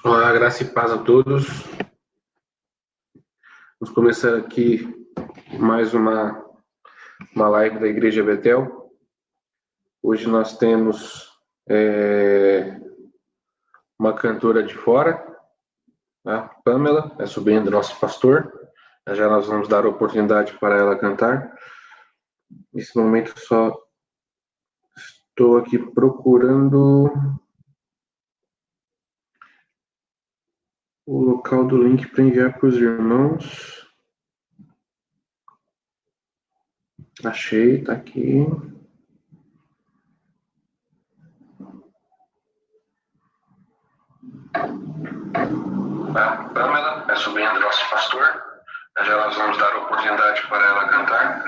Olá, graça e paz a todos. Vamos começar aqui mais uma live da Igreja Betel. Hoje nós temos uma cantora de fora, a Pamela, é sobrinha do nosso pastor. Já nós vamos dar a oportunidade para ela cantar. Nesse momento só estou aqui procurando o local do link para enviar para os irmãos. Achei, tá aqui. A Pamela é sobrinha do nosso pastor. Já nós vamos dar a oportunidade para ela cantar.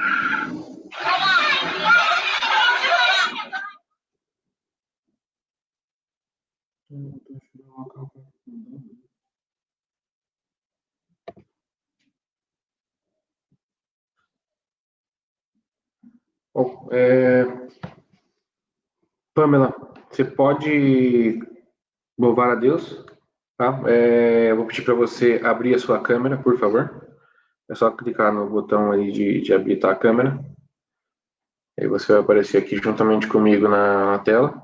Bom, Pamela, você pode louvar a Deus, tá? Eu vou pedir para você abrir a sua câmera, por favor. É só clicar no botão aí de habilitar a câmera. Aí você vai aparecer aqui juntamente comigo na tela.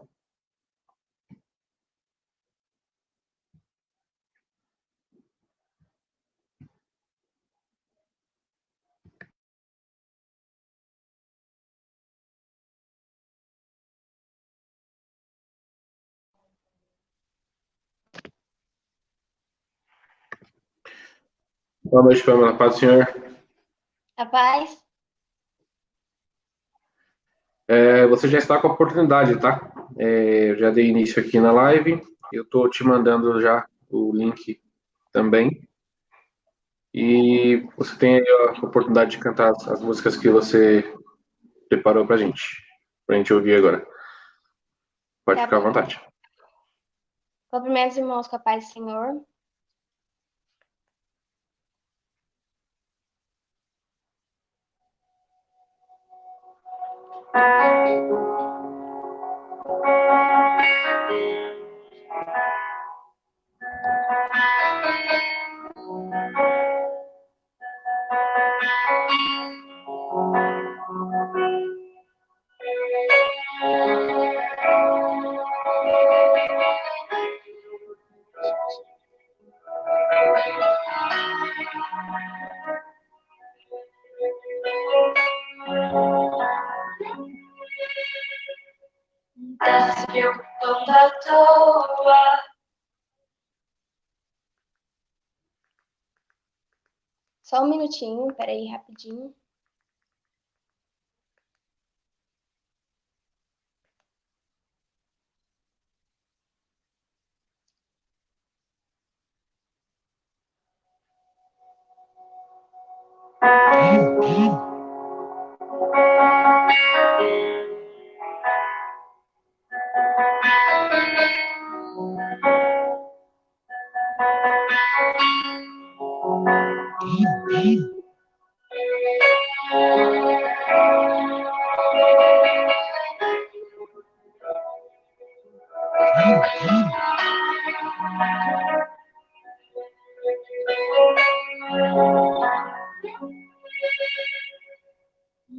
Boa noite, Pamela. Paz do Senhor. A paz. Você já está com a oportunidade, tá? Eu já dei início aqui na live. Eu estou te mandando já o link também. E você tem aí a oportunidade de cantar as músicas que você preparou pra gente ouvir agora. Pode ficar à vontade. Cumprimentos, irmãos, com a paz do Senhor. Tá se preocupando à toa. Só um minutinho, peraí, rapidinho.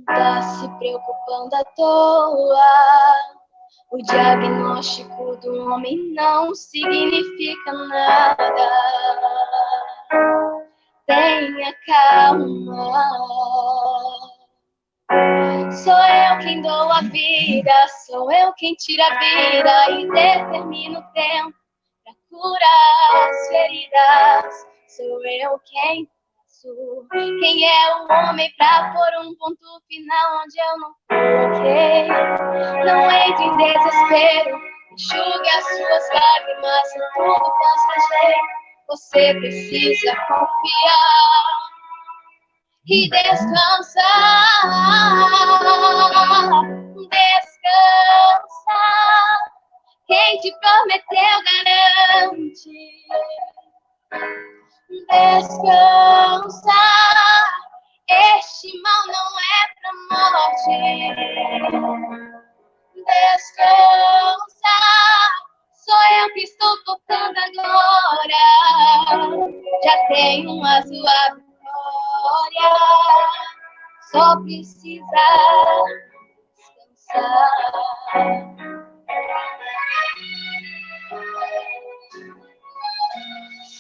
Tá se preocupando à toa. O diagnóstico do homem não significa nada. Tenha calma. Sou eu quem dou a vida, sou eu quem tira a vida e determino o tempo pra curar as feridas. Sou eu quem faço. Quem é o homem pra pôr um ponto final onde eu não coloquei? Não entre em desespero, enxugue as suas lágrimas, é tudo passageiro. Você precisa confiar e descansar. Descansar. Quem te prometeu garante. Descansar. Este mal não é pra morte. Descansar. Sou eu que estou tocando agora. Já tenho a sua vitória. Só precisa descansar.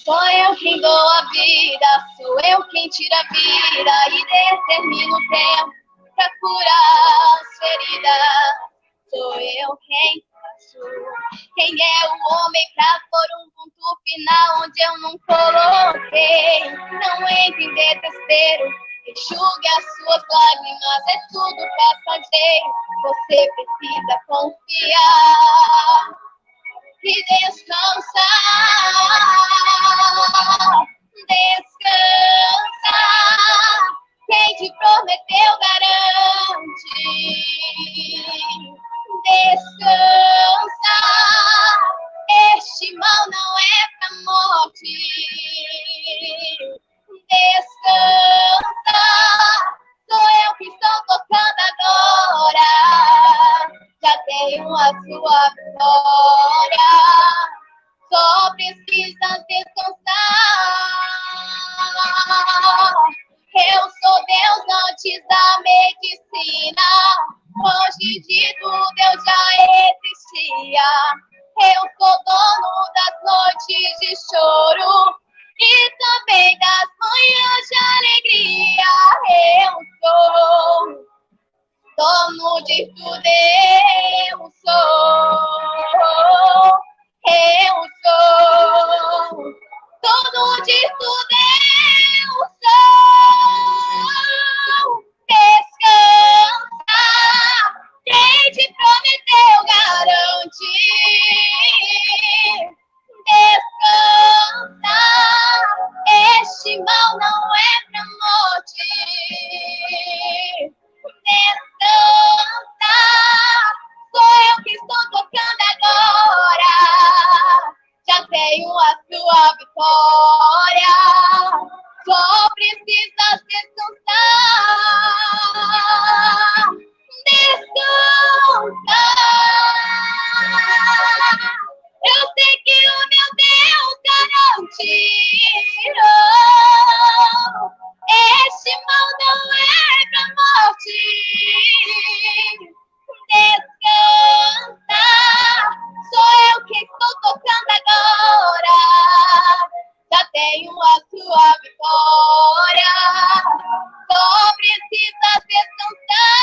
Sou eu quem dou a vida, sou eu quem tira a vida e determino o tempo pra curar as feridas. Sou eu quem faço. Quem é o homem pra pôr um ponto final onde eu não coloquei? Não entre em desespero, enxugue as suas lágrimas, é tudo passageiro. Você precisa confiar e descansar. Descansar. Quem te prometeu garante. Descansar. Este mal não é pra morte. Descansar. Sou eu que estou tocando agora. Já tenho a sua vitória. Só precisa descansar. Eu sou Deus antes da medicina. Longe de tudo eu já existia. Eu sou dono das noites de choro e também das manhãs de alegria. Eu sou dono de tudo, eu sou. Eu sou dono de tudo, eu sou. Descansar. Quem te prometeu garante. Descansar. Este mal não é pra morte. Descansar. Sou eu que estou tocando agora. Já tenho a sua vitória. Só precisa descansar. Descansar. Eu sei que o meu Deus garante. Este mal não é pra morte. Descansar. Sou eu que estou tocando agora. Já tenho a sua vitória. Só precisa descansar.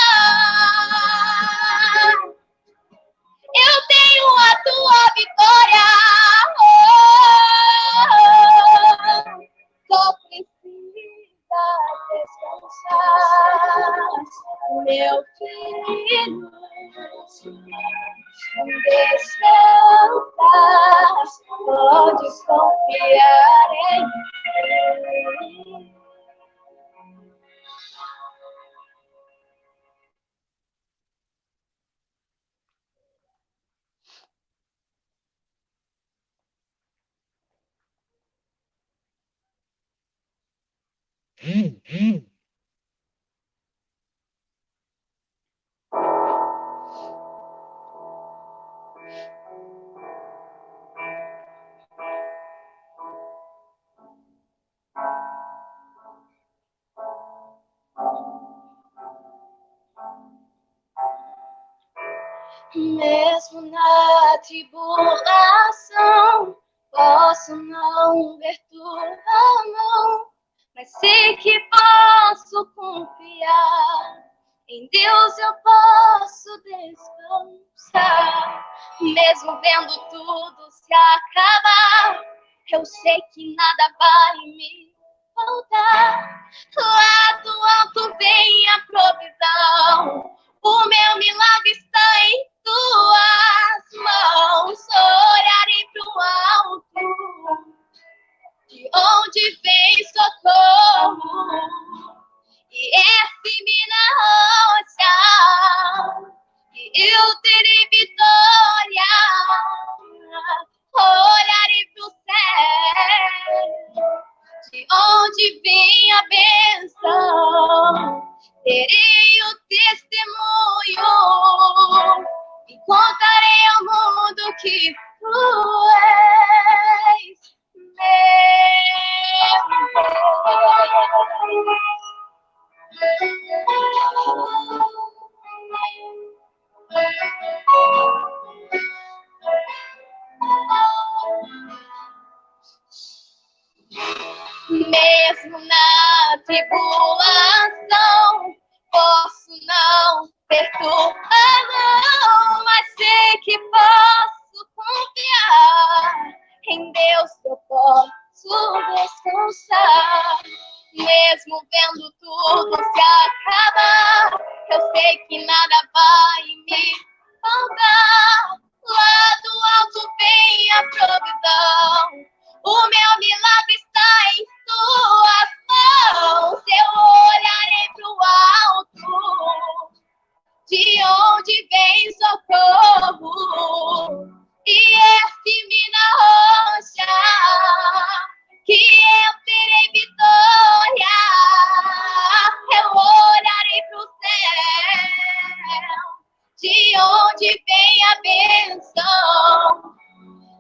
Eu tenho a tua vitória. Só precisa descansar, meu filho. Descansar, podes confiar em mim. Mesmo na tribulação, posso não ver tua mão, mas sei que posso confiar Em Deus eu posso descansar, mesmo vendo tudo se acabar. Eu sei que nada vai me faltar. Lá do alto vem a provisão. O meu milagre está em tuas mãos. Olharei pro alto, de onde vem socorro, e é firme na rocha, e eu terei vitória. Olharei pro céu, de onde vem a bênção, terei o testemunho e contarei ao mundo que tu és mesmo na tribulação, posso não ter tua mão, mas sei que posso confiar. Em Deus eu posso descansar. Mesmo vendo tudo se acabar, eu sei que nada vai me faltar. Lá do alto vem a provisão. O meu milagre está em tuas mãos. Eu olharei pro alto, de onde vem socorro, e é firme na rocha, que eu terei vitória. Eu olharei pro céu, de onde vem a bênção,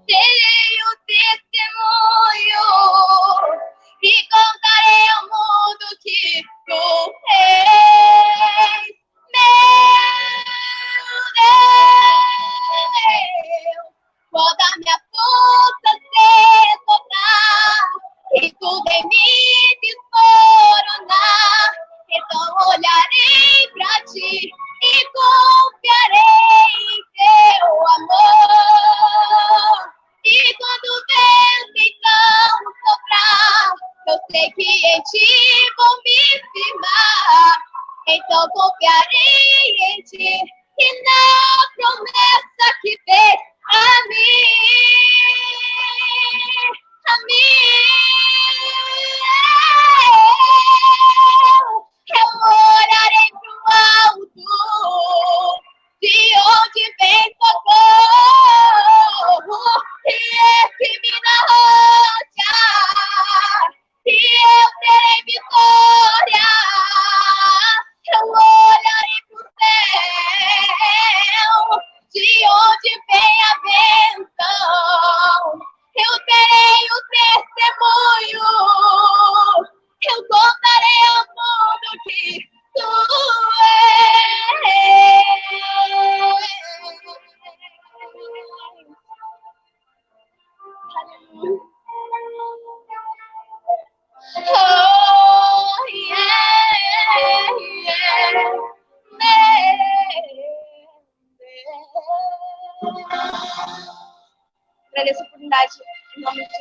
terei o testemunho e contarei ao mundo que tu és meu Deus. Quando a minha força se tornar e tudo em mim desmoronar, então olharei pra ti e confiarei em teu amor. E quando o vento então soprar, eu sei que em ti vou me firmar. Então confiarei em ti e na promessa que fez a mim. A mim. Eu olharei pro alto, de onde vem socorro, e firme na rocha, e eu terei vitória. Eu olharei pro céu, de onde vem a bênção, eu terei o testemunho, eu contarei ao mundo que tu és. Oh, yeah, yeah. Agradeço a oportunidade em nome de Jesus.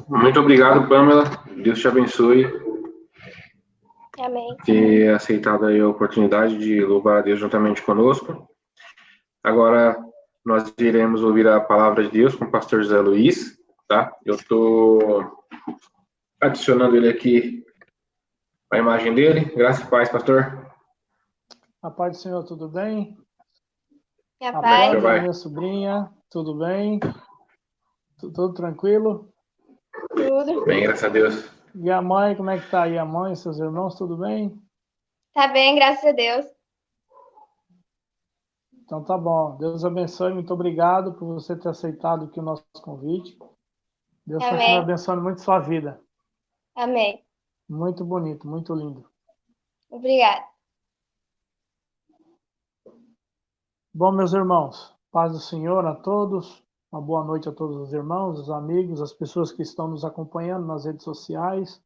Muito obrigado, Pamela. Deus te abençoe. Amém. Ter aceitado aí a oportunidade de louvar a Deus juntamente conosco. Agora nós iremos ouvir a palavra de Deus com o pastor Zé Luiz, tá? Eu estou adicionando ele aqui, a imagem dele. Graças e paz, pastor. A paz do Senhor, tudo bem? E a A paz. paz da minha sobrinha, tudo bem? Tudo tranquilo? Tudo. Bem, graças a Deus. E a mãe, como é que tá aí? A mãe, seus irmãos, tudo bem? Tá bem, graças a Deus. Então tá bom. Deus abençoe, muito obrigado por você ter aceitado aqui o nosso convite. Deus Amém. continue abençoando muito sua vida. Amém. Muito bonito, muito lindo. Obrigada. Bom, meus irmãos, paz do Senhor a todos, uma boa noite a todos os irmãos, os amigos, as pessoas que estão nos acompanhando nas redes sociais.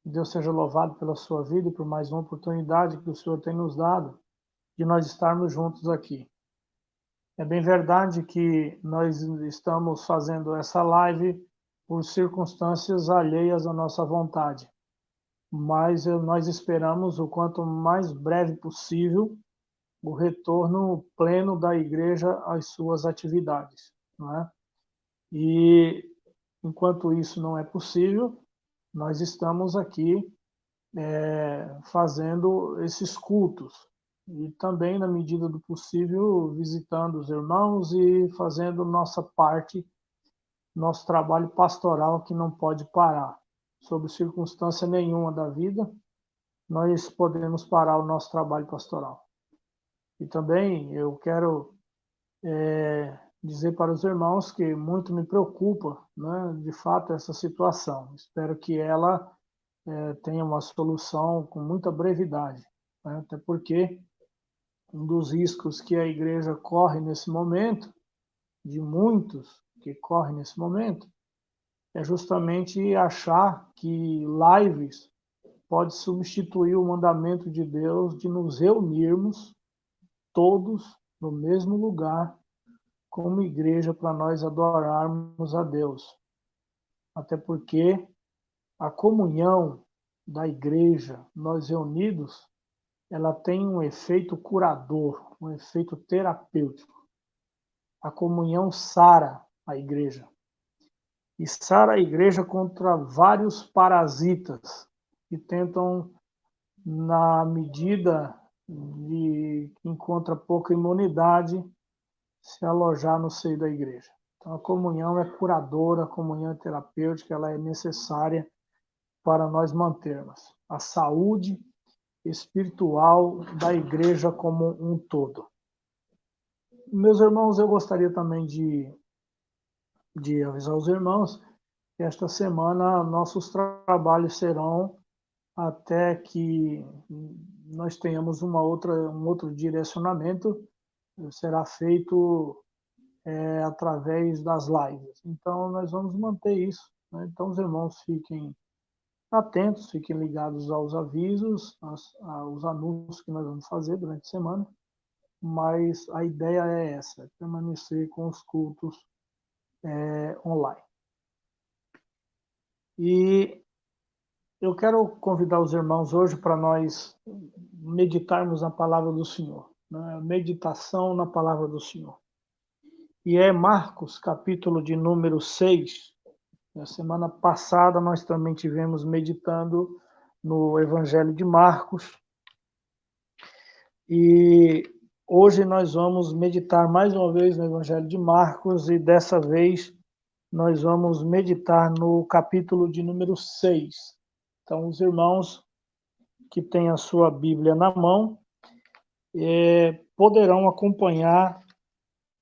Deus seja louvado pela sua vida e por mais uma oportunidade que o Senhor tem nos dado de nós estarmos juntos aqui. É bem verdade que nós estamos fazendo essa live por circunstâncias alheias à nossa vontade, mas nós esperamos o quanto mais breve possível o retorno pleno da igreja às suas atividades, não é? E enquanto isso não é possível, nós estamos aqui fazendo esses cultos e também, na medida do possível, visitando os irmãos e fazendo nossa parte, nosso trabalho pastoral que não pode parar. Sob circunstância nenhuma da vida, nós podemos parar o nosso trabalho pastoral. E também eu quero dizer para os irmãos que muito me preocupa, né, de fato, essa situação. Espero que ela tenha uma solução com muita brevidade, né, até porque um dos riscos que a igreja corre nesse momento, de muitos que correm nesse momento, é justamente achar que lives pode substituir o mandamento de Deus de nos reunirmos todos no mesmo lugar como igreja para nós adorarmos a Deus. Até porque a comunhão da igreja, nós reunidos, ela tem um efeito curador, um efeito terapêutico. A comunhão sara a igreja. E sara a igreja contra vários parasitas que tentam, na medida de que encontra pouca imunidade, se alojar no seio da igreja. Então, a comunhão é curadora, a comunhão é terapêutica, ela é necessária para nós mantermos a saúde espiritual da igreja como um todo. Meus irmãos, eu gostaria também de avisar os irmãos que esta semana nossos trabalhos serão até que nós tenhamos um outro direcionamento, será feito através das lives. Então, nós vamos manter isso, né? Então, os irmãos fiquem atentos, fiquem ligados aos avisos, aos anúncios que nós vamos fazer durante a semana, mas a ideia é essa, permanecer com os cultos online. E eu quero convidar os irmãos hoje para nós meditarmos na palavra do Senhor, né? Meditação na palavra do Senhor. E é Marcos, capítulo de número 6. Na semana passada nós também tivemos meditando no Evangelho de Marcos. E hoje nós vamos meditar mais uma vez no Evangelho de Marcos e dessa vez nós vamos meditar no capítulo de número 6. Então, os irmãos que têm a sua Bíblia na mão poderão acompanhar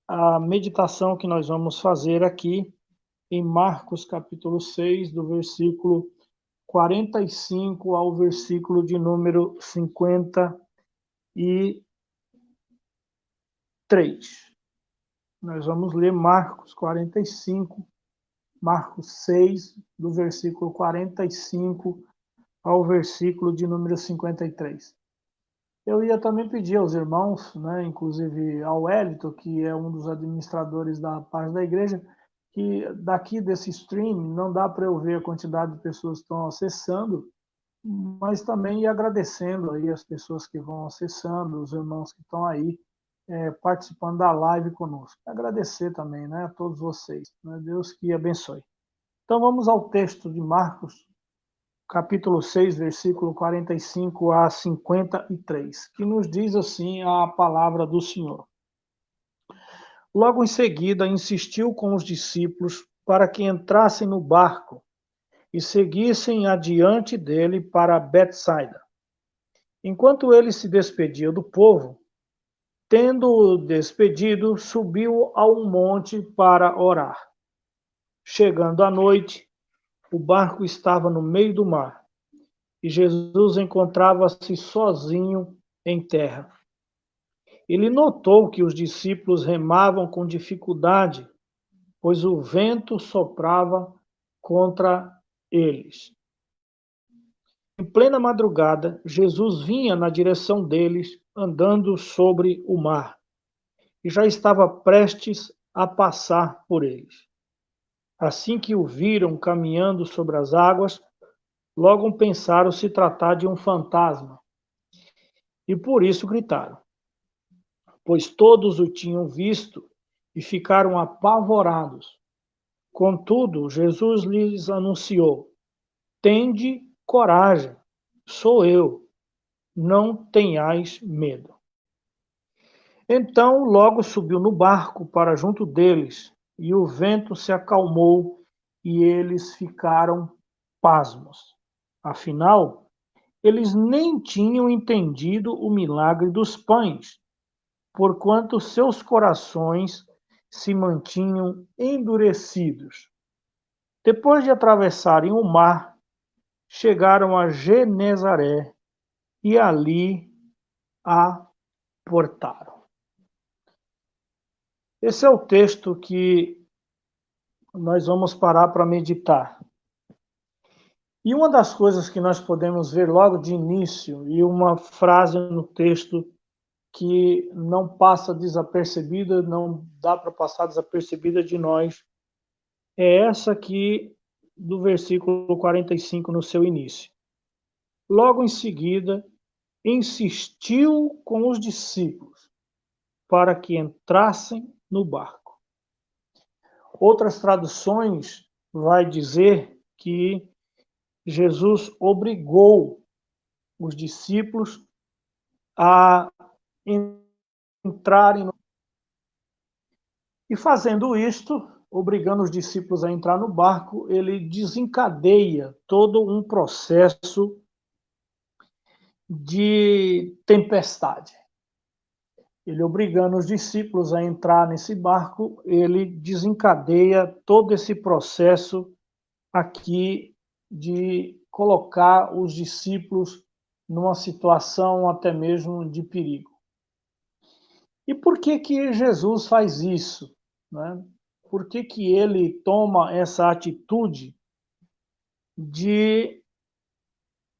a meditação que nós vamos fazer aqui em Marcos capítulo 6, do versículo 45 ao versículo de número 53. Nós vamos ler Marcos 45, Marcos 6, do versículo 45 ao versículo de número 53. Eu ia também pedir aos irmãos, né, inclusive ao Wellington, que é um dos administradores da página da igreja, que daqui desse stream não dá para eu ver a quantidade de pessoas que estão acessando, mas também ir agradecendo aí as pessoas que vão acessando, os irmãos que estão aí participando da live conosco. Agradecer também, né, a todos vocês. Né, Deus que abençoe. Então vamos ao texto de Marcos, capítulo 6, versículo 45 a 53, que nos diz assim a palavra do Senhor. Logo em seguida, insistiu com os discípulos para que entrassem no barco e seguissem adiante dele para Betsaida. Enquanto ele se despedia do povo, tendo-o despedido, subiu a um monte para orar. Chegando à noite, o barco estava no meio do mar e Jesus encontrava-se sozinho em terra. ele notou que os discípulos remavam com dificuldade, pois o vento soprava contra eles. Em plena madrugada, Jesus vinha na direção deles, andando sobre o mar, e já estava prestes a passar por eles. Assim que o viram caminhando sobre as águas, logo pensaram se tratar de um fantasma, e por isso gritaram, pois todos o tinham visto e ficaram apavorados. Contudo, Jesus lhes anunciou: tende coragem, sou eu, não tenhais medo. Então logo subiu no barco para junto deles, e o vento se acalmou, e eles ficaram pasmos. Afinal, eles nem tinham entendido o milagre dos pães, porquanto seus corações se mantinham endurecidos. Depois de atravessarem o mar, chegaram a Genezaré e ali aportaram. Esse é o texto que nós vamos parar para meditar. E uma das coisas que nós podemos ver logo de início, e uma frase no texto que não passa desapercebida, não dá para passar desapercebida de nós, é essa aqui do versículo 45 no seu início. Logo em seguida, insistiu com os discípulos para que entrassem no barco. Outras traduções vai dizer que Jesus obrigou os discípulos a entrarem no... E fazendo isto, obrigando os discípulos a entrar no barco, ele desencadeia todo um processo de tempestade. Ele obrigando os discípulos a entrar nesse barco, ele desencadeia todo esse processo aqui de colocar os discípulos numa situação até mesmo de perigo. E por que que Jesus faz isso, né? Por que que ele toma essa atitude de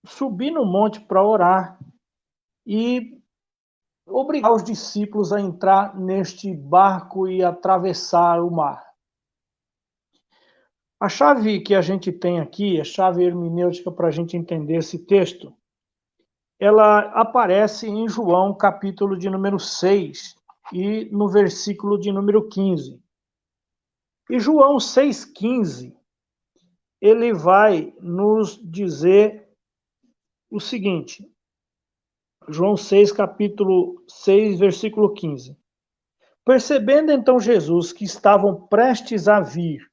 subir no monte para orar e obrigar os discípulos a entrar neste barco e atravessar o mar? A chave que a gente tem aqui, a chave hermenêutica para a gente entender esse texto, ela aparece em João, capítulo de número 6, e no versículo de número 15. E João 6,15, ele vai nos dizer o seguinte, João 6, capítulo 6, versículo 15. Percebendo então Jesus que estavam prestes a vir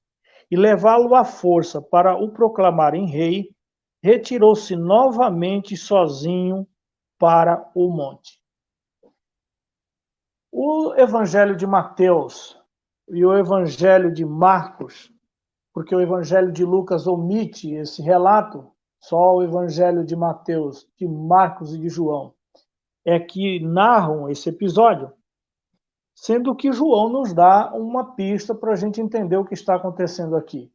e levá-lo à força para o proclamarem rei, retirou-se novamente sozinho para o monte. O Evangelho de Mateus e o Evangelho de Marcos, porque o Evangelho de Lucas omite esse relato, só o Evangelho de Mateus, de Marcos e de João é que narram esse episódio, sendo que João nos dá uma pista para a gente entender o que está acontecendo aqui.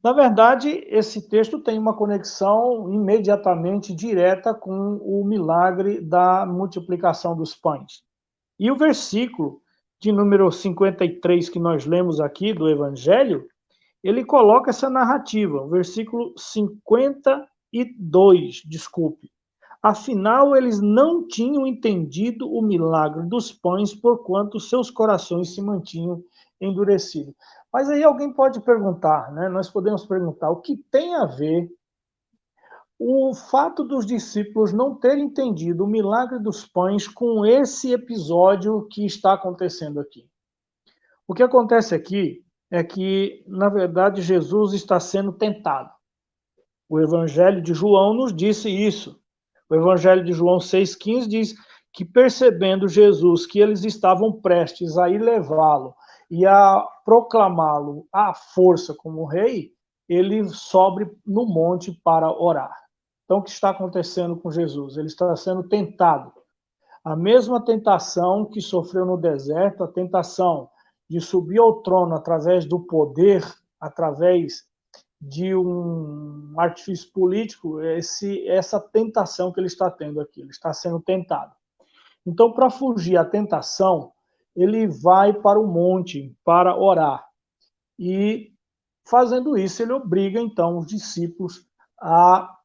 Na verdade, esse texto tem uma conexão imediatamente direta com o milagre da multiplicação dos pães. E o versículo de número 53 que nós lemos aqui do Evangelho, ele coloca essa narrativa, o versículo 52, desculpe. Afinal, eles não tinham entendido o milagre dos pães, porquanto seus corações se mantinham endurecidos. Mas aí alguém pode perguntar, né? Nós podemos perguntar, o que tem a ver o fato dos discípulos não terem entendido o milagre dos pães com esse episódio que está acontecendo aqui? O que acontece aqui é que, na verdade, Jesus está sendo tentado. O Evangelho de João nos disse isso. O Evangelho de João 6,15 diz que, percebendo Jesus que eles estavam prestes a ir levá-lo e a proclamá-lo à força como rei, ele sobe no monte para orar. Então, o que está acontecendo com Jesus? Ele está sendo tentado. A mesma tentação que sofreu no deserto, a tentação de subir ao trono através do poder, através de um artifício político, essa tentação que ele está tendo aqui, ele está sendo tentado. Então, para fugir à tentação, ele vai para o monte para orar. E, fazendo isso, ele obriga, então, os discípulos a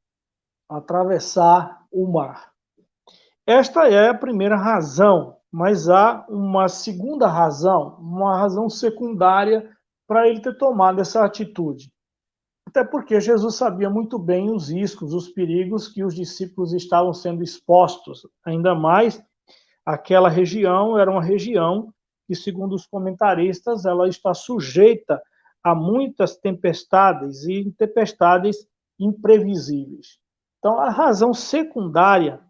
atravessar o mar. Esta é a primeira razão, mas há uma segunda razão, uma razão secundária para ele ter tomado essa atitude. Até porque Jesus sabia muito bem os riscos, os perigos que os discípulos estavam sendo expostos. Ainda mais, aquela região era uma região que, segundo os comentaristas, ela está sujeita a muitas tempestades e tempestades imprevisíveis. Então, a razão secundária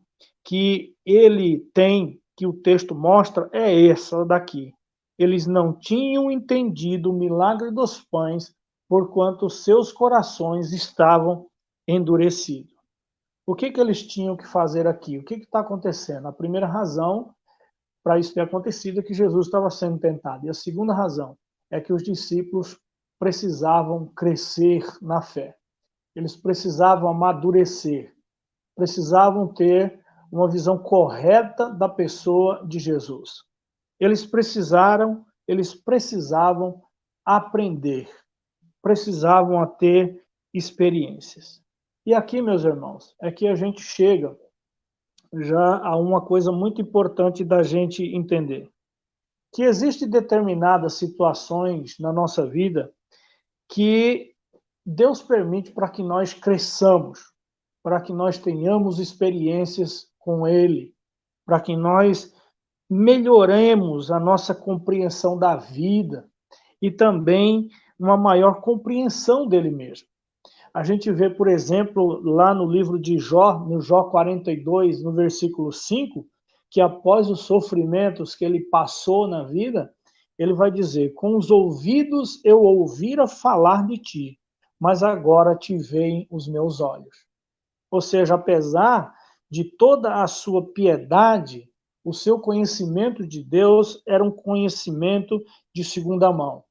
que ele tem, que o texto mostra, é essa daqui. Eles não tinham entendido o milagre dos pães, porquanto seus corações estavam endurecidos. O que eles tinham que fazer aqui? O que está acontecendo? A primeira razão para isso ter acontecido é que Jesus estava sendo tentado. E a segunda razão é que os discípulos precisavam crescer na fé. Eles precisavam amadurecer. Precisavam ter uma visão correta da pessoa de Jesus. Eles precisavam aprender. Precisavam ter experiências. E aqui, meus irmãos, é que a gente chega já a uma coisa muito importante da gente entender. Que existem determinadas situações na nossa vida que Deus permite para que nós cresçamos, para que nós tenhamos experiências com Ele, para que nós melhoremos a nossa compreensão da vida e também uma maior compreensão dele mesmo. A gente vê, por exemplo, lá no livro de Jó, no Jó 42, no versículo 5, que após os sofrimentos que ele passou na vida, ele vai dizer: com os ouvidos eu ouvira falar de ti, mas agora te veem os meus olhos. Ou seja, apesar de toda a sua piedade, o seu conhecimento de Deus era um conhecimento de segunda mão.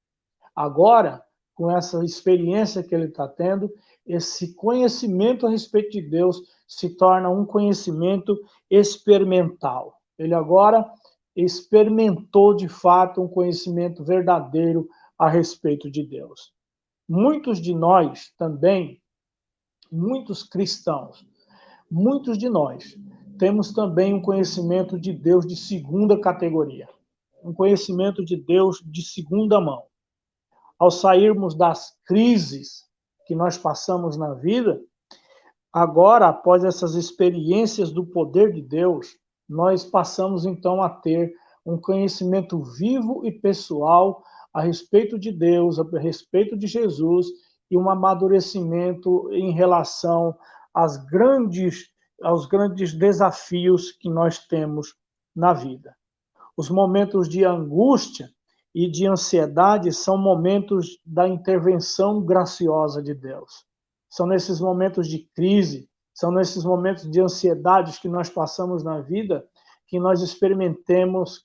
Agora, com essa experiência que ele está tendo, esse conhecimento a respeito de Deus se torna um conhecimento experimental. Ele agora experimentou de fato um conhecimento verdadeiro a respeito de Deus. Muitos de nós também, muitos cristãos, muitos de nós temos também um conhecimento de Deus de segunda categoria, um conhecimento de Deus de segunda mão. Ao sairmos das crises que nós passamos na vida, agora, após essas experiências do poder de Deus, nós passamos então a ter um conhecimento vivo e pessoal a respeito de Deus, a respeito de Jesus, e um amadurecimento em relação aos grandes desafios que nós temos na vida. Os momentos de angústia e de ansiedade são momentos da intervenção graciosa de Deus. São nesses momentos de crise, são nesses momentos de ansiedade que nós passamos na vida que nós experimentamos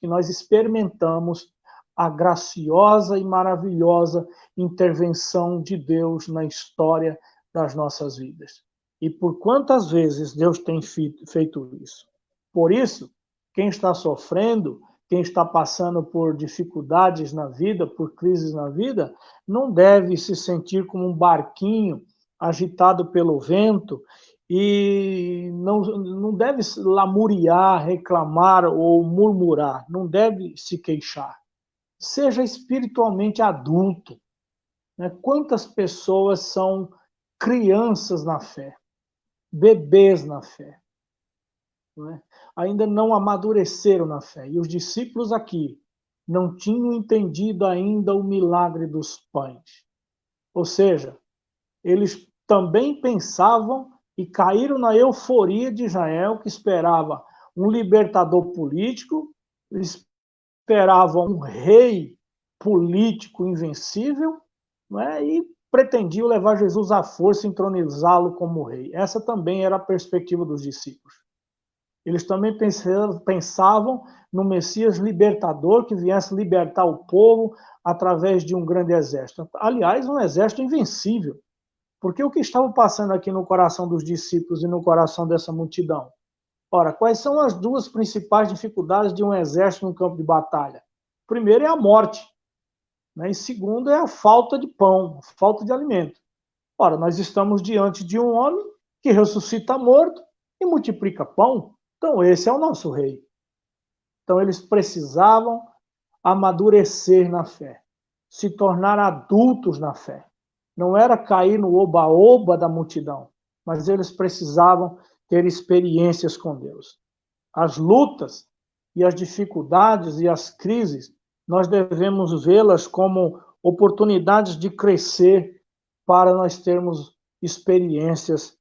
a graciosa e maravilhosa intervenção de Deus na história das nossas vidas. E por quantas vezes Deus tem feito isso? Por isso, quem está sofrendo, quem está passando por dificuldades na vida, por crises na vida, não deve se sentir como um barquinho agitado pelo vento e não deve lamuriar, reclamar ou murmurar, não deve se queixar. Seja espiritualmente adulto. Né? Quantas pessoas são crianças na fé, bebês na fé, né? Ainda não amadureceram na fé. E os discípulos aqui não tinham entendido ainda o milagre dos pães. Ou seja, eles também pensavam e caíram na euforia de Israel, que esperava um libertador político, esperavam um rei político invencível, né? E pretendiam levar Jesus à força e entronizá-lo como rei. Essa também era a perspectiva dos discípulos. Eles também pensavam no Messias libertador que viesse libertar o povo através de um grande exército. Aliás, um exército invencível. Porque o que estava passando aqui no coração dos discípulos e no coração dessa multidão? Ora, quais são as duas principais dificuldades de um exército no campo de batalha? Primeiro é a morte, né? E segundo é a falta de pão, falta de alimento. Ora, nós estamos diante de um homem que ressuscita morto e multiplica pão. Então, esse é o nosso rei. Então, eles precisavam amadurecer na fé, se tornar adultos na fé. Não era cair no oba-oba da multidão, mas eles precisavam ter experiências com Deus. As lutas e as dificuldades e as crises, nós devemos vê-las como oportunidades de crescer para nós termos experiências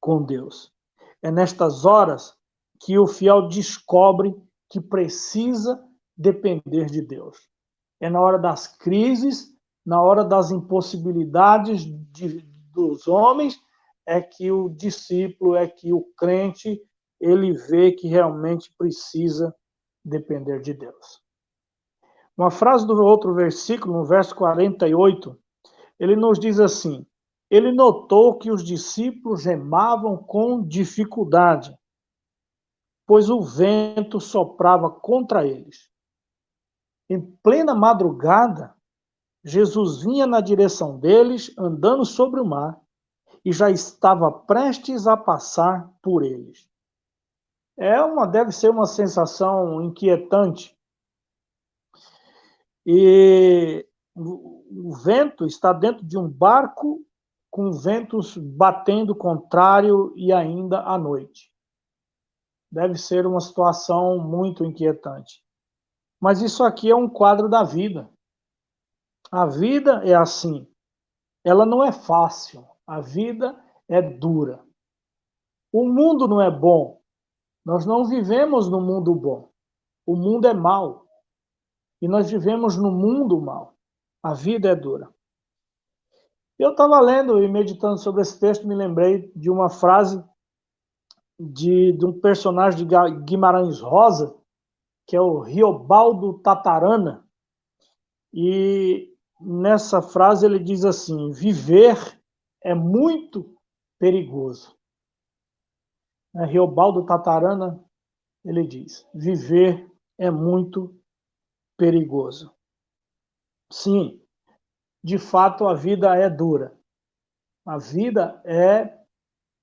com Deus. É nestas horas que o fiel descobre que precisa depender de Deus. É na hora das crises, na hora das impossibilidades dos homens, é que o discípulo, é que o crente, ele vê que realmente precisa depender de Deus. Uma frase do outro versículo, no verso 48, ele nos diz assim: ele notou que os discípulos remavam com dificuldade, pois o vento soprava contra eles. Em plena madrugada, Jesus vinha na direção deles, andando sobre o mar, e já estava prestes a passar por eles. Deve ser uma sensação inquietante. E o vento está dentro de um barco com ventos batendo contrário e ainda à noite. Deve ser uma situação muito inquietante. Mas isso aqui é um quadro da vida. A vida é assim. Ela não é fácil. A vida é dura. O mundo não é bom. Nós não vivemos no mundo bom. O mundo é mau. E nós vivemos no mundo mau. A vida é dura. Eu estava lendo e meditando sobre esse texto, me lembrei de uma frase de um personagem de Guimarães Rosa, que é o Riobaldo Tatarana. E nessa frase ele diz assim: viver é muito perigoso. Riobaldo Tatarana, ele diz: viver é muito perigoso. Sim, de fato a vida é dura. A vida é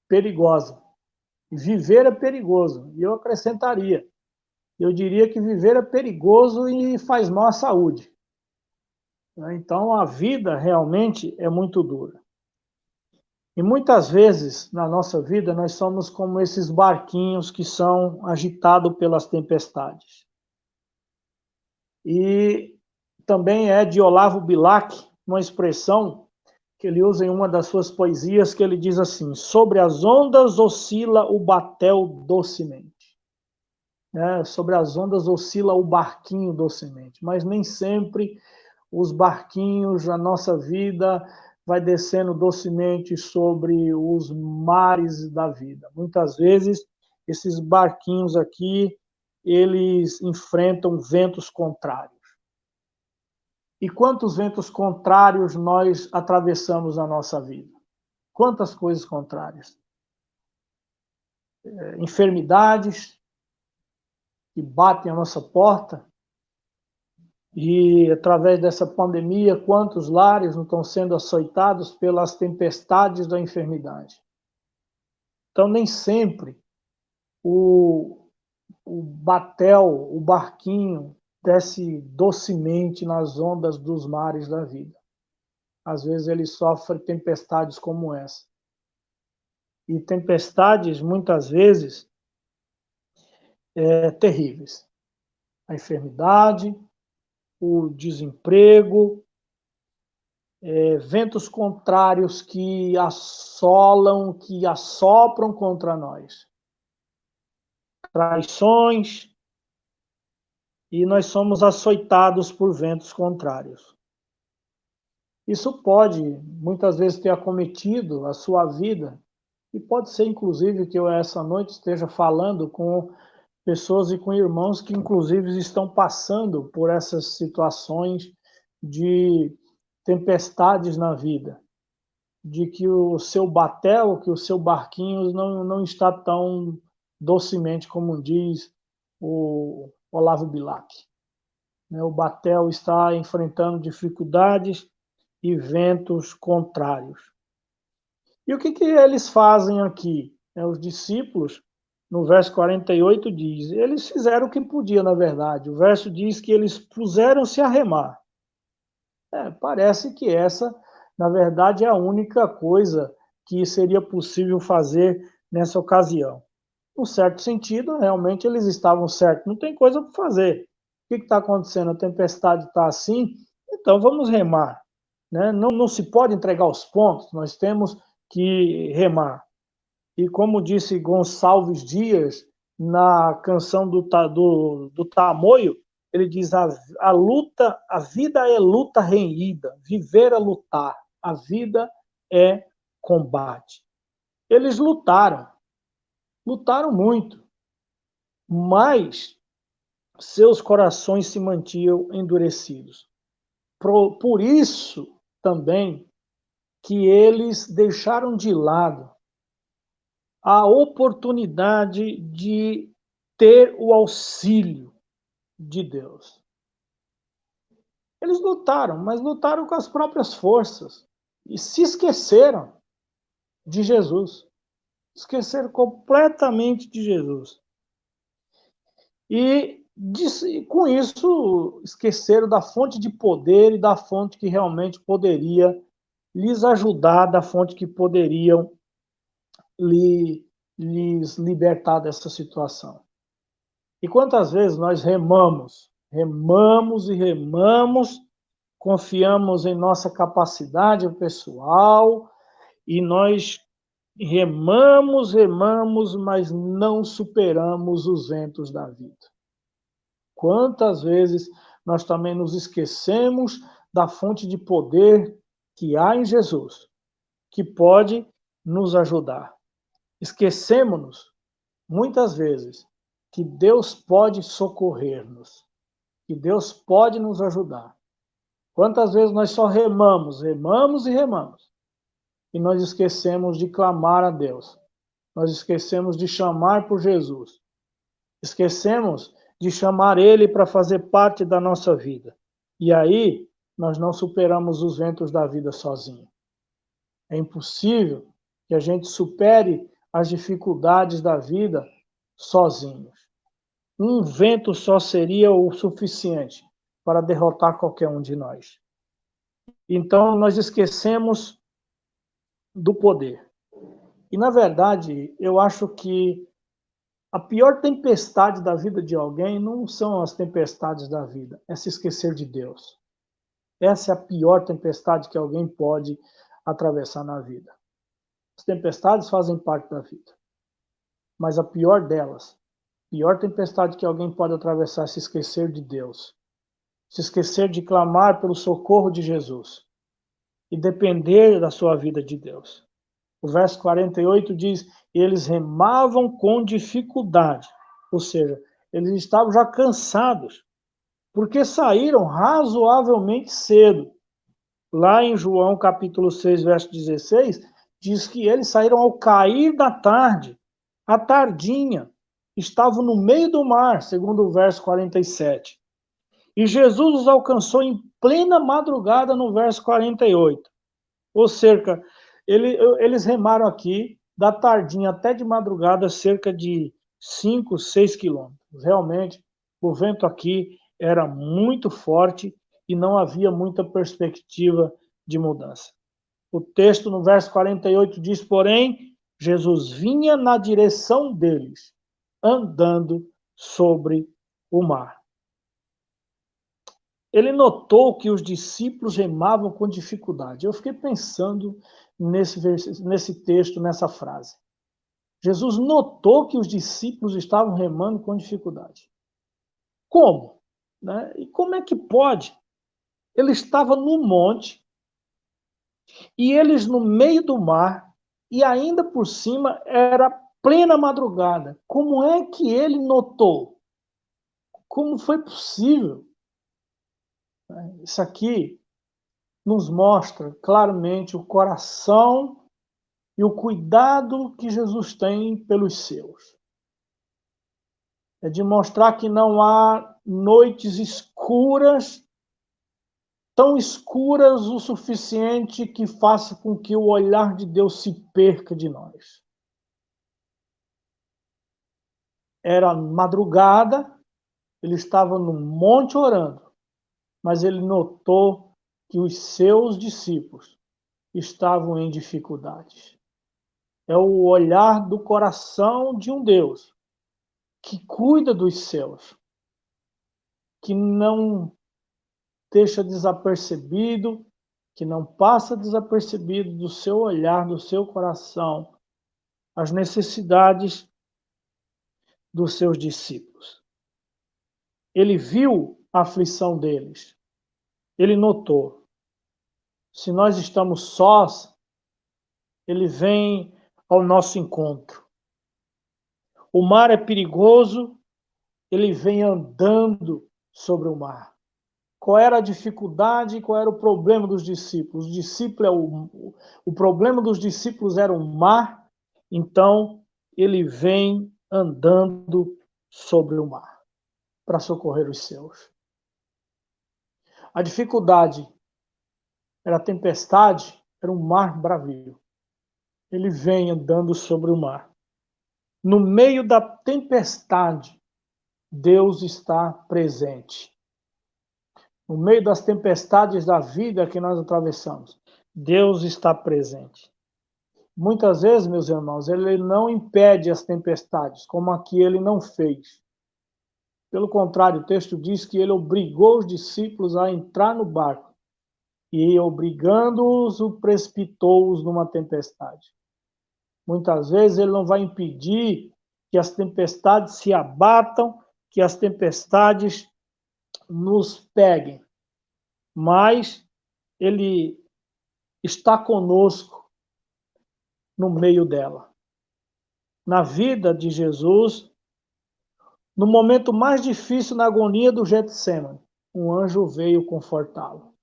perigosa. Viver é perigoso. E eu acrescentaria, eu diria que viver é perigoso e faz mal à saúde. Então a vida realmente é muito dura. E muitas vezes na nossa vida nós somos como esses barquinhos que são agitados pelas tempestades. E também é de Olavo Bilac uma expressão que ele usa em uma das suas poesias, que ele diz assim: sobre as ondas oscila o batel docemente. Sobre as ondas oscila o barquinho docemente, mas nem sempre os barquinhos, a nossa vida vai descendo docemente sobre os mares da vida. Muitas vezes, esses barquinhos aqui, eles enfrentam ventos contrários. E quantos ventos contrários nós atravessamos na nossa vida? Quantas coisas contrárias? Enfermidades que batem a nossa porta. E através dessa pandemia, quantos lares não estão sendo açoitados pelas tempestades da enfermidade? Então, nem sempre o batel, o barquinho, desce docemente nas ondas dos mares da vida. Às vezes ele sofre tempestades como essa. E tempestades, muitas vezes, terríveis. A enfermidade, o desemprego, ventos contrários que assolam, que assopram contra nós. Traições, e nós somos açoitados por ventos contrários. Isso pode, muitas vezes, ter acometido a sua vida E pode ser, inclusive, que eu essa noite esteja falando com pessoas e com irmãos que, inclusive, estão passando por essas situações de tempestades na vida, de que o seu batel, que o seu barquinho não está tão docemente como diz o Olavo Bilac. O batel está enfrentando dificuldades e ventos contrários. E o que eles fazem aqui? Os discípulos, no verso 48 diz, eles fizeram o que podiam, na verdade. O verso diz que eles puseram-se a remar. Parece que essa, na verdade, é a única coisa que seria possível fazer nessa ocasião. Num certo sentido, realmente eles estavam certos, não tem coisa para fazer. O que está acontecendo? A tempestade está assim, então vamos remar. Não se pode entregar os pontos, nós temos que remar. E como disse Gonçalves Dias, na canção do Tamoio, ele diz, a luta, a vida é luta renhida, viver é lutar, a vida é combate. Eles lutaram muito, mas seus corações se mantinham endurecidos. Por isso também que eles deixaram de lado a oportunidade de ter o auxílio de Deus. Eles lutaram, mas lutaram com as próprias forças e se esqueceram de Jesus. Esqueceram completamente de Jesus. E com isso esqueceram da fonte de poder e da fonte que realmente poderia lhes ajudar, da fonte que poderiam lhes libertar dessa situação. E quantas vezes nós remamos e remamos, confiamos em nossa capacidade pessoal e nós remamos, mas não superamos os ventos da vida. Quantas vezes nós também nos esquecemos da fonte de poder que há em Jesus, que pode nos ajudar. Esquecemos-nos, muitas vezes, que Deus pode socorrer-nos, que Deus pode nos ajudar. Quantas vezes nós só remamos, e nós esquecemos de clamar a Deus, nós esquecemos de chamar por Jesus, esquecemos de chamar Ele para fazer parte da nossa vida. E aí, nós não superamos os ventos da vida sozinhos. É impossível que a gente supere as dificuldades da vida sozinhos. Um vento só seria o suficiente para derrotar qualquer um de nós. Então, nós esquecemos do poder. E, na verdade, eu acho que a pior tempestade da vida de alguém não são as tempestades da vida, é se esquecer de Deus. Essa é a pior tempestade que alguém pode atravessar na vida. As tempestades fazem parte da vida. Mas a pior delas, a pior tempestade que alguém pode atravessar é se esquecer de Deus. Se esquecer de clamar pelo socorro de Jesus. E depender da sua vida de Deus. O verso 48 diz, eles remavam com dificuldade. Ou seja, eles estavam já cansados. Porque saíram razoavelmente cedo. Lá em João capítulo 6, verso 16, diz que eles saíram ao cair da tarde, à tardinha, estavam no meio do mar, segundo o verso 47. E Jesus os alcançou em plena madrugada, no verso 48. Ou cerca, eles remaram aqui, da tardinha até de madrugada, cerca de 5, 6 quilômetros. Realmente, o vento aqui era muito forte e não havia muita perspectiva de mudança. O texto no verso 48 diz, porém, Jesus vinha na direção deles, andando sobre o mar. Ele notou que os discípulos remavam com dificuldade. Eu fiquei pensando nesse texto, nessa frase. Jesus notou que os discípulos estavam remando com dificuldade. Como? E como é que pode? Ele estava no monte e eles no meio do mar e ainda por cima era plena madrugada. Como é que ele notou? Como foi possível? Isso aqui nos mostra claramente o coração e o cuidado que Jesus tem pelos seus. É de mostrar que não há noites escuras, tão escuras o suficiente que faça com que o olhar de Deus se perca de nós. Era madrugada, ele estava no monte orando, mas ele notou que os seus discípulos estavam em dificuldades. É o olhar do coração de um Deus que cuida dos seus, que não deixa desapercebido, que não passa desapercebido do seu olhar, do seu coração, as necessidades dos seus discípulos. Ele viu a aflição deles. Ele notou. Se nós estamos sós, ele vem ao nosso encontro. O mar é perigoso, ele vem andando sobre o mar. Qual era a dificuldade e qual era o problema dos discípulos? O problema dos discípulos era o mar, então ele vem andando sobre o mar para socorrer os seus. A dificuldade era a tempestade, era um mar bravio. Ele vem andando sobre o mar. No meio da tempestade, Deus está presente. No meio das tempestades da vida que nós atravessamos, Deus está presente. Muitas vezes, meus irmãos, ele não impede as tempestades, como aqui ele não fez. Pelo contrário, o texto diz que ele obrigou os discípulos a entrar no barco e, obrigando-os, o precipitou-os numa tempestade. Muitas vezes ele não vai impedir que as tempestades se abatam, que as tempestades nos peguem, mas ele está conosco no meio dela. Na vida de Jesus, no momento mais difícil, na agonia do Getsêmani, um anjo veio confortá-lo.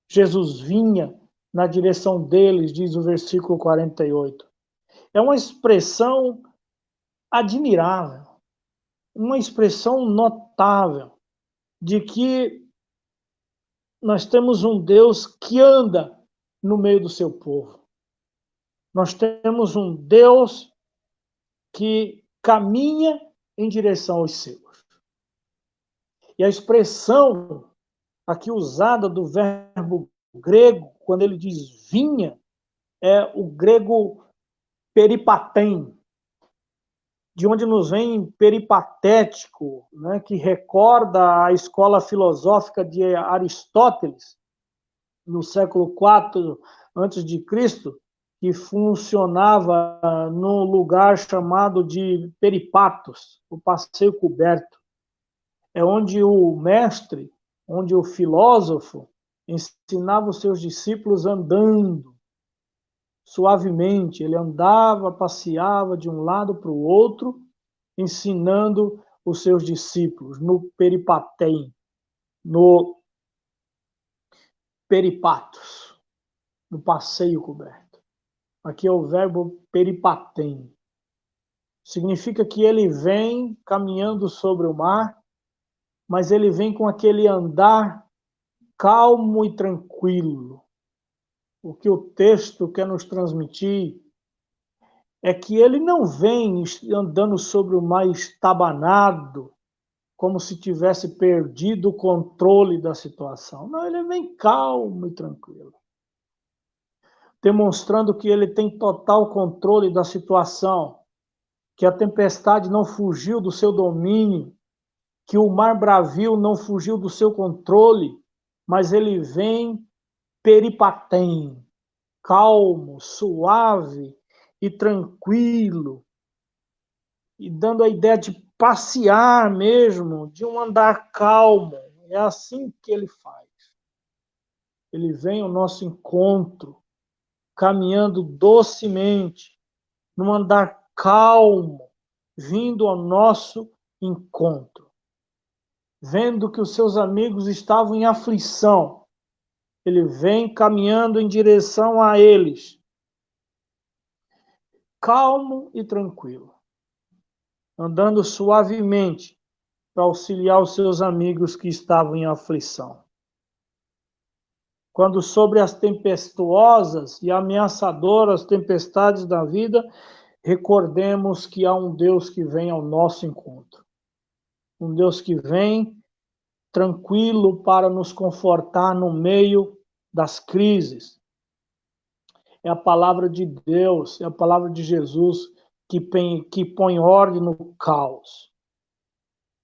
Jesus vinha na direção deles, diz o versículo 48. É uma expressão admirável, uma expressão notável de que nós temos um Deus que anda no meio do seu povo. Nós temos um Deus que caminha em direção aos seus. E a expressão aqui usada do verbo grego, quando ele diz vinha, é o grego peripatem, de onde nos vem peripatético, né, que recorda a escola filosófica de Aristóteles, no século IV a.C., que funcionava num lugar chamado de peripatos, o passeio coberto. É onde o mestre, onde o filósofo ensinava os seus discípulos andando suavemente. Ele andava, passeava de um lado para o outro, ensinando os seus discípulos no peripatem, no peripatos, no passeio coberto. Aqui é o verbo peripatem. Significa que ele vem caminhando sobre o mar, mas ele vem com aquele andar calmo e tranquilo. O que o texto quer nos transmitir é que ele não vem andando sobre o mar estabanado, como se tivesse perdido o controle da situação. Não, ele vem calmo e tranquilo, demonstrando que ele tem total controle da situação, que a tempestade não fugiu do seu domínio, que o mar bravio não fugiu do seu controle, mas ele vem peripatem, calmo, suave e tranquilo, e dando a ideia de passear mesmo, de um andar calmo. É assim que ele faz. Ele vem ao nosso encontro caminhando docemente, num andar calmo, vindo ao nosso encontro. Vendo que os seus amigos estavam em aflição, ele vem caminhando em direção a eles, calmo e tranquilo, andando suavemente para auxiliar os seus amigos que estavam em aflição. Quando sobre as tempestuosas e ameaçadoras tempestades da vida, recordemos que há um Deus que vem ao nosso encontro. Um Deus que vem tranquilo para nos confortar no meio das crises. É a palavra de Deus, é a palavra de Jesus que põe ordem no caos.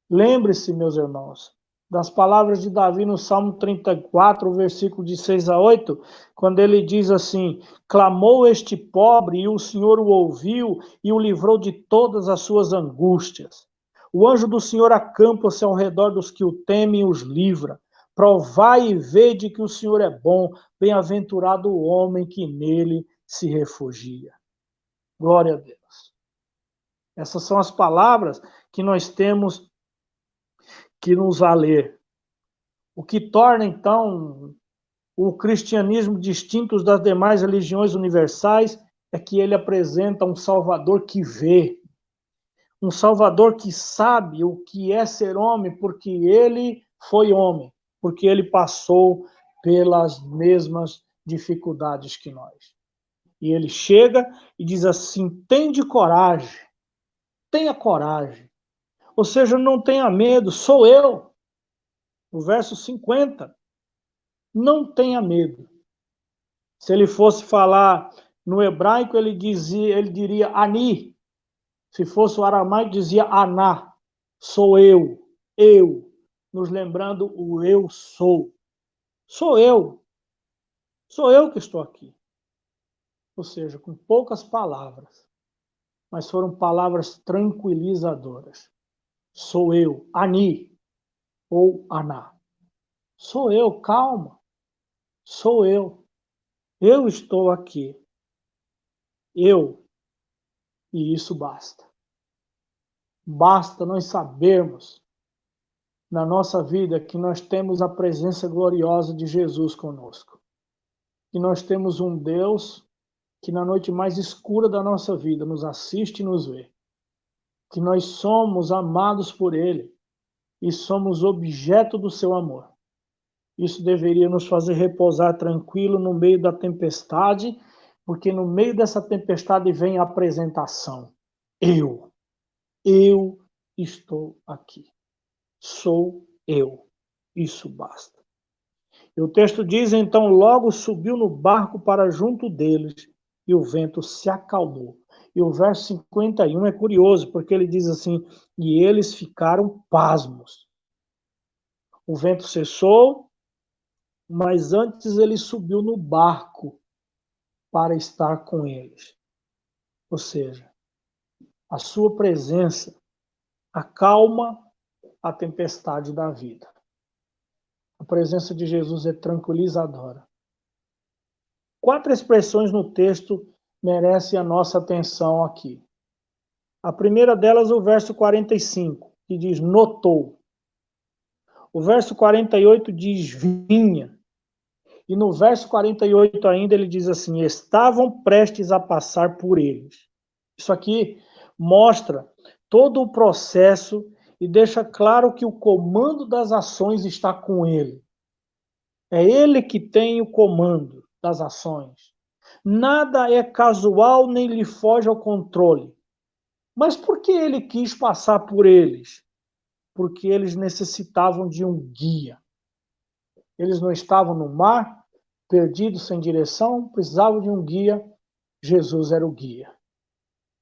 Lembre-se, meus irmãos, das palavras de Davi no Salmo 34, versículo de 6 a 8, quando ele diz assim: clamou este pobre e o Senhor o ouviu e o livrou de todas as suas angústias. O anjo do Senhor acampa-se ao redor dos que o temem e os livra. Provai e vede que o Senhor é bom, bem-aventurado o homem que nele se refugia. Glória a Deus. Essas são as palavras que nós temos que nos valer. O que torna, então, o cristianismo distinto das demais religiões universais é que ele apresenta um Salvador que vê, um Salvador que sabe o que é ser homem, porque ele foi homem, porque ele passou pelas mesmas dificuldades que nós. E ele chega e diz assim: tenha coragem. Ou seja, não tenha medo, sou eu. No verso 50, não tenha medo. Se ele fosse falar no hebraico, ele diria ani. Se fosse o aramaico, dizia aná. Sou eu, nos lembrando o eu sou. Sou eu que estou aqui. Ou seja, com poucas palavras, mas foram palavras tranquilizadoras. Sou eu, ani ou aná. Sou eu, calma. Sou eu. Eu estou aqui. Eu. E isso basta. Basta nós sabermos na nossa vida que nós temos a presença gloriosa de Jesus conosco. Que nós temos um Deus que na noite mais escura da nossa vida nos assiste e nos vê. Que nós somos amados por Ele e somos objeto do seu amor. Isso deveria nos fazer repousar tranquilo no meio da tempestade, porque no meio dessa tempestade vem a apresentação. Eu estou aqui. Sou eu. Isso basta. E o texto diz, então, logo subiu no barco para junto deles e o vento se acalmou. E o verso 51 é curioso, porque ele diz assim, e eles ficaram pasmos. O vento cessou, mas antes ele subiu no barco para estar com eles. Ou seja, a sua presença acalma a tempestade da vida. A presença de Jesus é tranquilizadora. 4 expressões no texto merecem a nossa atenção aqui. A primeira delas, o verso 45, que diz notou. O verso 48 diz vinha. E no verso 48 ainda ele diz assim, estavam prestes a passar por eles. Isso aqui mostra todo o processo e deixa claro que o comando das ações está com ele. É ele que tem o comando das ações. Nada é casual nem lhe foge ao controle. Mas por que ele quis passar por eles? Porque eles necessitavam de um guia. Eles não estavam no mar, perdidos sem direção, precisavam de um guia. Jesus era o guia.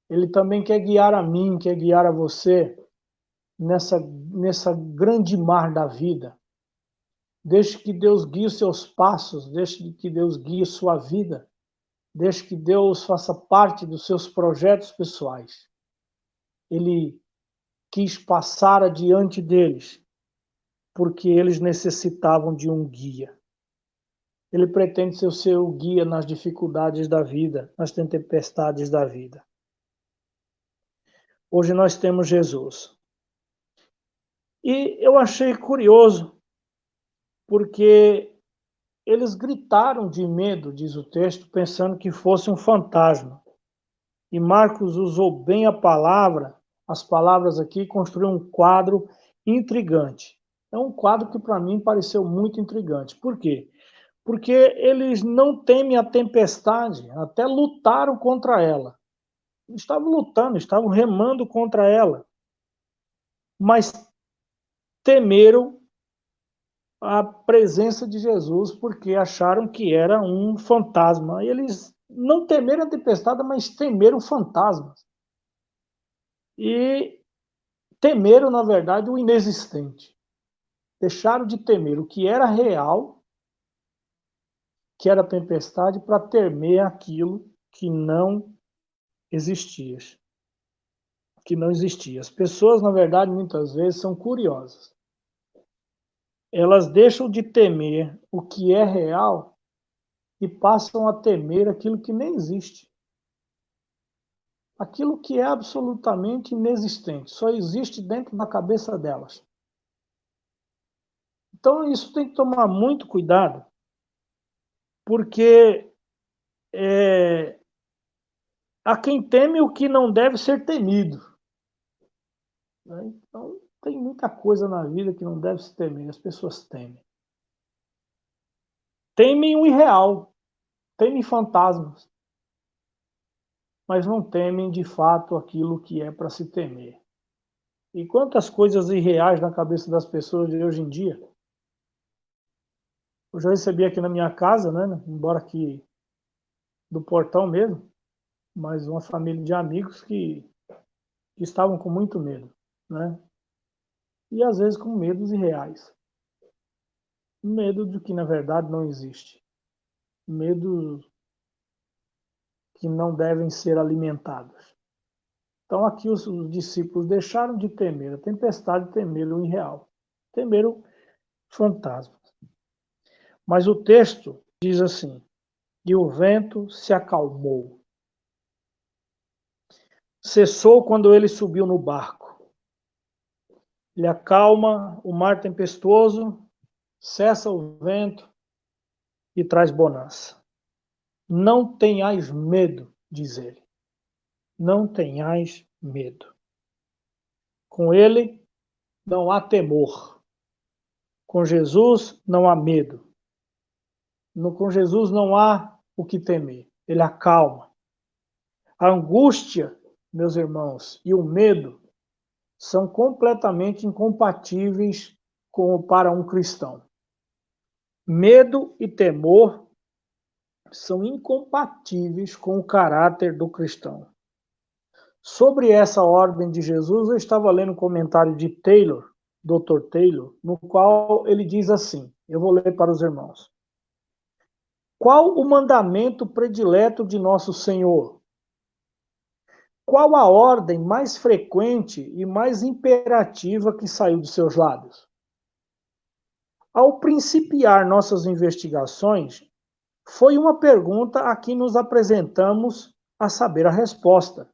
Ele também quer guiar a mim, quer guiar a você nessa grande mar da vida. Deixe que Deus guie os seus passos, deixe que Deus guie sua vida, deixe que Deus faça parte dos seus projetos pessoais. Ele quis passar adiante deles, porque eles necessitavam de um guia. Ele pretende ser o seu guia nas dificuldades da vida, nas tempestades da vida. Hoje nós temos Jesus. E eu achei curioso, porque eles gritaram de medo, diz o texto, pensando que fosse um fantasma. E Marcos usou bem a palavra, as palavras aqui, construiu um quadro intrigante. É um quadro que para mim pareceu muito intrigante. Por quê? Porque eles não temem a tempestade, até lutaram contra ela. Estavam lutando, estavam remando contra ela, mas temeram a presença de Jesus porque acharam que era um fantasma. E eles não temeram a tempestade, mas temeram fantasmas. E temeram, na verdade, o inexistente. Deixaram de temer o que era real, que era a tempestade, para temer aquilo que não existia. Que não existia. As pessoas, na verdade, muitas vezes são curiosas. Elas deixam de temer o que é real e passam a temer aquilo que nem existe. Aquilo que é absolutamente inexistente, só existe dentro da cabeça delas. Então, isso tem que tomar muito cuidado, porque há quem teme o que não deve ser temido. Né? Então, tem muita coisa na vida que não deve se temer, as pessoas temem. Temem o irreal, temem fantasmas, mas não temem de fato aquilo que é para se temer. E quantas coisas irreais na cabeça das pessoas de hoje em dia. Eu já recebi aqui na minha casa, né, embora aqui do portão mesmo, mas uma família de amigos que estavam com muito medo, né? E às vezes com medos irreais. Medo de que na verdade não existe. Medo que não devem ser alimentados. Então aqui os discípulos deixaram de temer a tempestade e temeram o irreal. Temeram fantasmas. Mas o texto diz assim: e o vento se acalmou. Cessou quando ele subiu no barco. Ele acalma o mar tempestuoso, cessa o vento e traz bonança. Não tenhais medo, diz ele. Não tenhais medo. Com ele não há temor. Com Jesus não há medo. Com Jesus não há o que temer. Ele acalma. A angústia, meus irmãos, e o medo são completamente incompatíveis para um cristão. Medo e temor são incompatíveis com o caráter do cristão. Sobre essa ordem de Jesus, eu estava lendo um comentário de Taylor, Dr. Taylor, no qual ele diz assim, eu vou ler para os irmãos. Qual o mandamento predileto de nosso Senhor? Qual a ordem mais frequente e mais imperativa que saiu de seus lábios? Ao principiar nossas investigações, foi uma pergunta a que nos apresentamos a saber a resposta.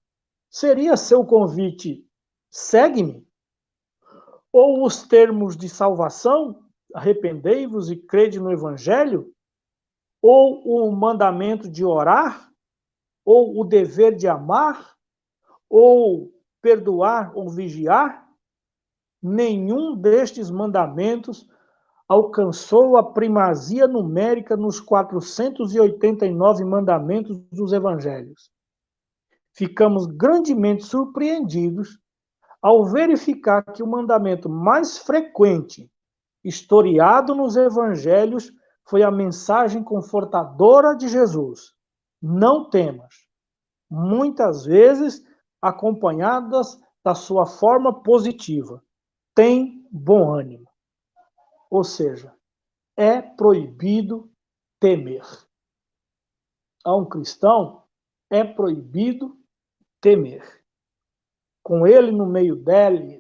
Seria seu convite, segue-me? Ou os termos de salvação, arrependei-vos e crede no Evangelho? Ou o mandamento de orar? Ou o dever de amar? Ou perdoar ou vigiar? Nenhum destes mandamentos alcançou a primazia numérica nos 489 mandamentos dos evangelhos. Ficamos grandemente surpreendidos ao verificar que o mandamento mais frequente historiado nos evangelhos foi a mensagem confortadora de Jesus. Não temas. Muitas vezes acompanhadas da sua forma positiva. Tem bom ânimo. Ou seja, é proibido temer. A um cristão é proibido temer. Com ele no meio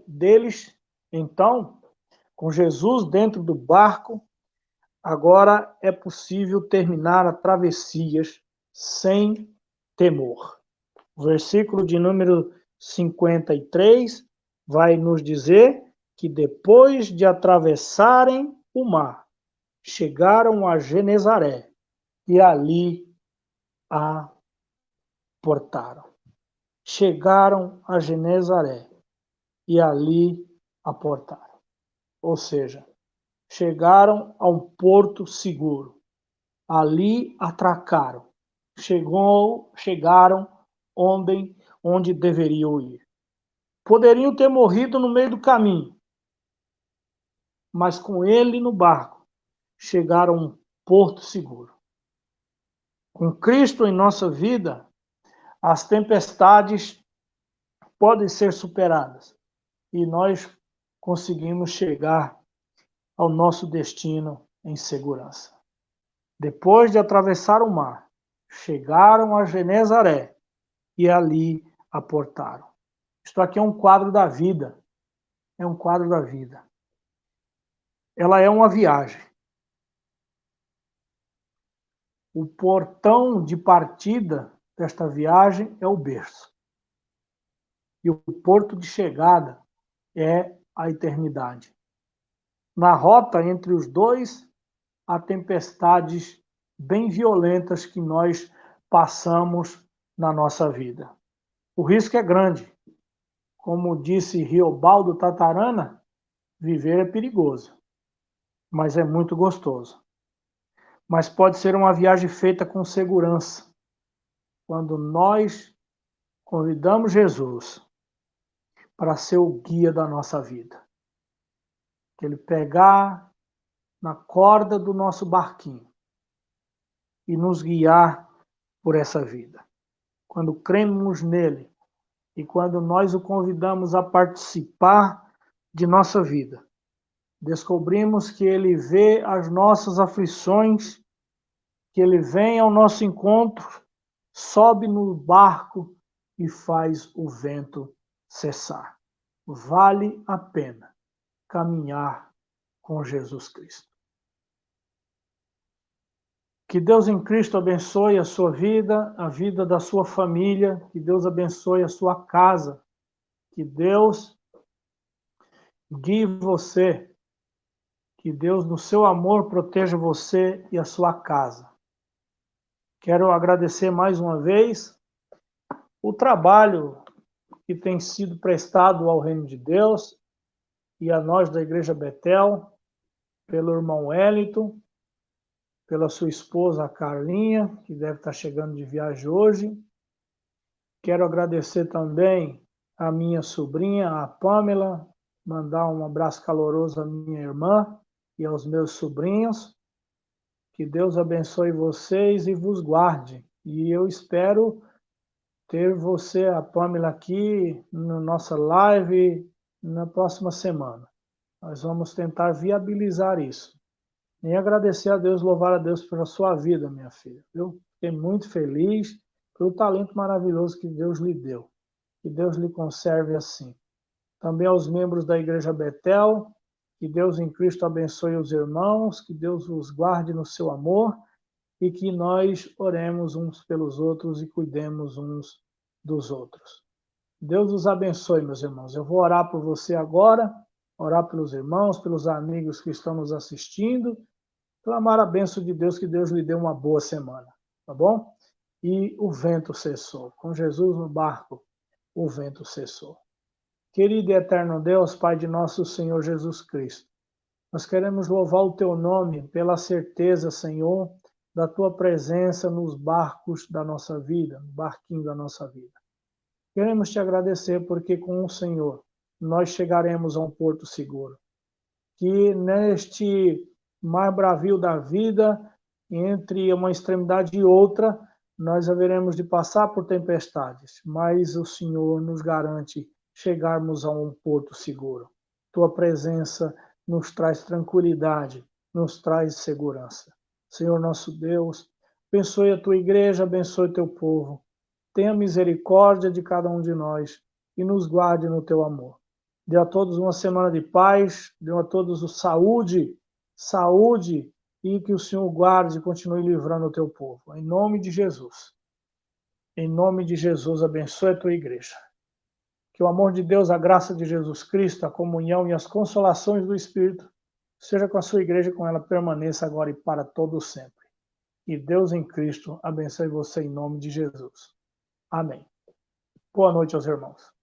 deles, então, com Jesus dentro do barco, Agora é possível terminar a travessias sem temor. O versículo de número 53 vai nos dizer que depois de atravessarem o mar, chegaram a Genezaré e ali aportaram. Chegaram a Genezaré e ali aportaram. Ou seja, chegaram a um porto seguro. Ali atracaram. Chegaram onde deveriam ir. Poderiam ter morrido no meio do caminho, mas com ele no barco, chegaram a um porto seguro. Com Cristo em nossa vida, as tempestades podem ser superadas e nós conseguimos chegar ao nosso destino em segurança. Depois de atravessar o mar, chegaram a Genezaré e ali aportaram. Isto aqui é um quadro da vida. É um quadro da vida. Ela é uma viagem. O portão de partida desta viagem é o berço. E o porto de chegada é a eternidade. Na rota entre os dois, há tempestades bem violentas que nós passamos na nossa vida. O risco é grande. Como disse Riobaldo Tatarana, viver é perigoso, mas é muito gostoso. Mas pode ser uma viagem feita com segurança, quando nós convidamos Jesus para ser o guia da nossa vida. Que ele pegar na corda do nosso barquinho e nos guiar por essa vida. Quando cremos nele e quando nós o convidamos a participar de nossa vida, descobrimos que ele vê as nossas aflições, que ele vem ao nosso encontro, sobe no barco e faz o vento cessar. Vale a pena caminhar com Jesus Cristo. Que Deus em Cristo abençoe a sua vida, a vida da sua família, que Deus abençoe a sua casa, que Deus guie você, que Deus no seu amor proteja você e a sua casa. Quero agradecer mais uma vez o trabalho que tem sido prestado ao Reino de Deus e a nós da Igreja Betel, pelo irmão Wellington, pela sua esposa, a Carlinha, que deve estar chegando de viagem hoje. Quero agradecer também a minha sobrinha, a Pamela, mandar um abraço caloroso à minha irmã e aos meus sobrinhos. Que Deus abençoe vocês e vos guarde. E eu espero ter você, a Pamela, aqui na nossa live na próxima semana. Nós vamos tentar viabilizar isso. E agradecer a Deus, louvar a Deus pela sua vida, minha filha. Eu fiquei muito feliz pelo talento maravilhoso que Deus lhe deu. Que Deus lhe conserve assim. Também aos membros da Igreja Betel, que Deus em Cristo abençoe os irmãos, que Deus os guarde no seu amor e que nós oremos uns pelos outros e cuidemos uns dos outros. Deus os abençoe, meus irmãos. Eu vou orar por você agora, orar pelos irmãos, pelos amigos que estão nos assistindo, clamar a bênção de Deus, que Deus lhe dê uma boa semana, tá bom? E o vento cessou. Com Jesus no barco, o vento cessou. Querido e eterno Deus, Pai de nosso Senhor Jesus Cristo, nós queremos louvar o Teu nome pela certeza, Senhor, da Tua presença nos barcos da nossa vida, no barquinho da nossa vida. Queremos Te agradecer porque com o Senhor nós chegaremos a um porto seguro. Que neste mar bravio da vida, entre uma extremidade e outra, nós haveremos de passar por tempestades, mas o Senhor nos garante chegarmos a um porto seguro. Tua presença nos traz tranquilidade, nos traz segurança. Senhor nosso Deus, abençoe a Tua igreja, abençoe o Teu povo. Tenha misericórdia de cada um de nós e nos guarde no Teu amor. Dê a todos uma semana de paz, dê a todos saúde e que o Senhor guarde e continue livrando o teu povo. Em nome de Jesus. Em nome de Jesus, abençoe a tua igreja. Que o amor de Deus, a graça de Jesus Cristo, a comunhão e as consolações do Espírito seja com a sua igreja e com ela permaneça agora e para todo sempre. E Deus em Cristo abençoe você em nome de Jesus. Amém. Boa noite aos irmãos.